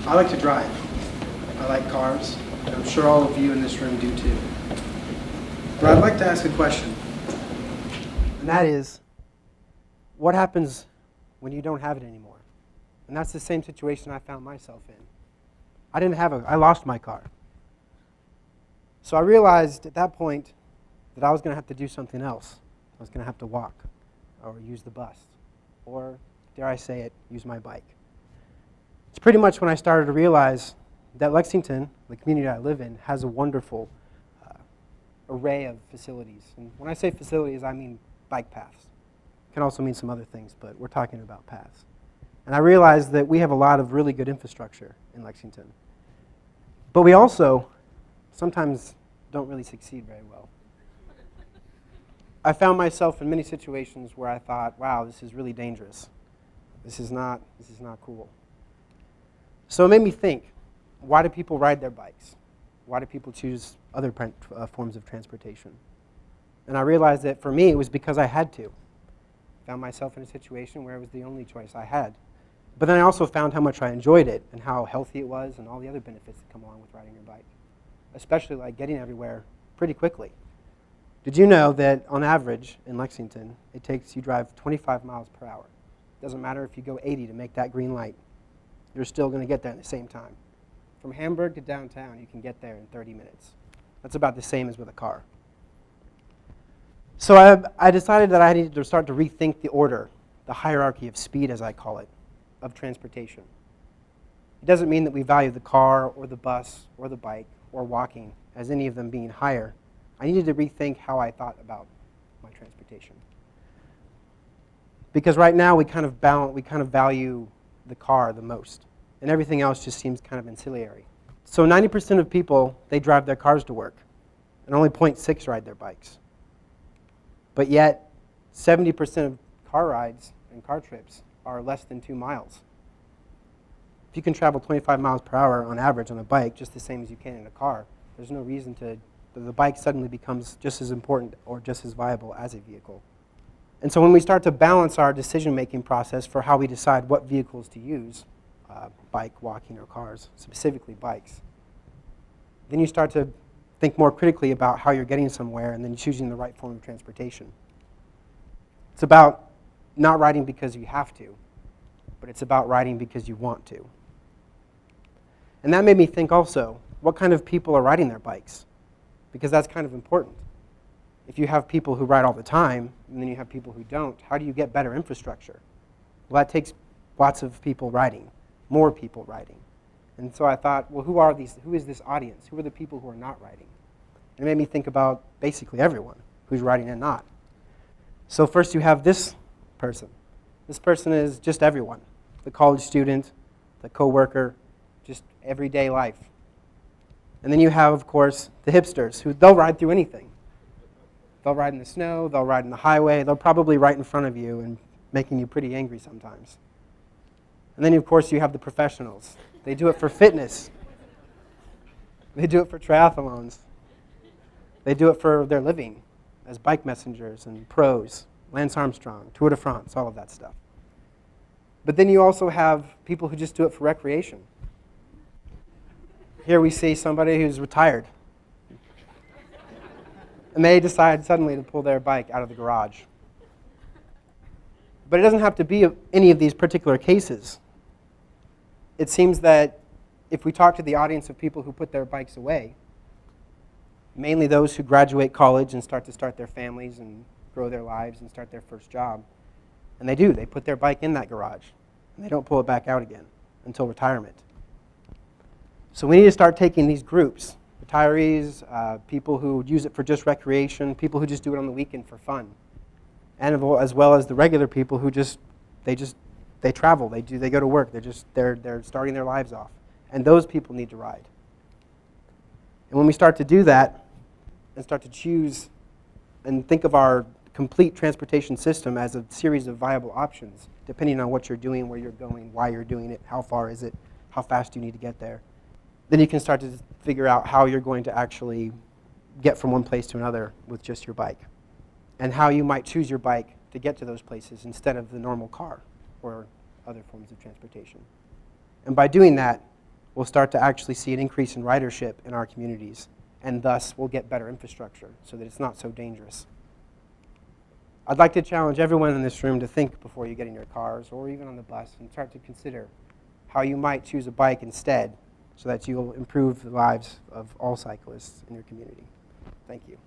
I like to drive. I like cars, and I'm sure all of you in this room do too. But I'd like to ask a question, and that is, what happens when you don't have it anymore? And that's the same situation I found myself in. I lost my car. So I realized at that point that I was going to have to do something else. I was going to have to walk, or use the bus, or, dare I say it, use my bike. It's pretty much when I started to realize that Lexington, the community I live in, has a wonderful array of facilities. And when I say facilities, I mean bike paths. It can also mean some other things, but we're talking about paths. And I realized that we have a lot of really good infrastructure in Lexington. But we also sometimes don't really succeed very well. I found myself in many situations where I thought, wow, this is really dangerous. This is not cool. So it made me think, why do people ride their bikes? Why do people choose other forms of transportation? And I realized that for me, it was because I had to. I found myself in a situation where it was the only choice I had. But then I also found how much I enjoyed it and how healthy it was and all the other benefits that come along with riding your bike, especially like getting everywhere pretty quickly. Did you know that on average in Lexington, you drive 25 miles per hour? It doesn't matter if you go 80 to make that green light. You're still going to get there at the same time. From Hamburg to downtown, you can get there in 30 minutes. That's about the same as with a car. So I decided that I needed to start to rethink the order, the hierarchy of speed, as I call it, of transportation. It doesn't mean that we value the car or the bus or the bike or walking as any of them being higher. I needed to rethink how I thought about my transportation. Because right now we kind of value the car the most, and everything else just seems kind of ancillary. So 90% of people, they drive their cars to work, and only 0.6 ride their bikes. But yet, 70% of car rides and car trips are less than 2 miles. If you can travel 25 miles per hour on average on a bike, just the same as you can in a car, there's no reason that the bike suddenly becomes just as important or just as viable as a vehicle. And so when we start to balance our decision-making process for how we decide what vehicles to use, bike, walking, or cars, specifically bikes, then you start to think more critically about how you're getting somewhere and then choosing the right form of transportation. It's about not riding because you have to, but it's about riding because you want to. And that made me think also, what kind of people are riding their bikes? Because that's kind of important. If you have people who ride all the time, and then you have people who don't, how do you get better infrastructure? Well, that takes lots of people riding, more people riding. And so I thought, well, who is this audience? Who are the people who are not riding? And it made me think about basically everyone who's riding and not. So first you have this person. This person is just everyone. The college student, the coworker, just everyday life. And then you have, of course, the hipsters, who they'll ride through anything. They'll ride in the snow, they'll ride in the highway, they'll probably right in front of you and making you pretty angry sometimes. And then, of course, you have the professionals. They do it for fitness. They do it for triathlons. They do it for their living as bike messengers and pros, Lance Armstrong, Tour de France, all of that stuff. But then you also have people who just do it for recreation. Here we see somebody who's retired. And they decide suddenly to pull their bike out of the garage. But it doesn't have to be any of these particular cases. It seems that if we talk to the audience of people who put their bikes away, mainly those who graduate college and start their families and grow their lives and start their first job, and they put their bike in that garage, and they don't pull it back out again until retirement. So we need to start taking these groups, retirees, people who use it for just recreation, people who just do it on the weekend for fun, and as well as the regular people who they travel, they go to work, they're starting their lives off, and those people need to ride. And when we start to do that and start to choose and think of our complete transportation system as a series of viable options, depending on what you're doing, where you're going, why you're doing it, how far is it, how fast do you need to get there, then you can start to figure out how you're going to actually get from one place to another with just your bike, and how you might choose your bike to get to those places instead of the normal car or other forms of transportation. And by doing that, we'll start to actually see an increase in ridership in our communities, and thus we'll get better infrastructure so that it's not so dangerous. I'd like to challenge everyone in this room to think before you get in your cars or even on the bus and start to consider how you might choose a bike instead so that you'll improve the lives of all cyclists in your community. Thank you.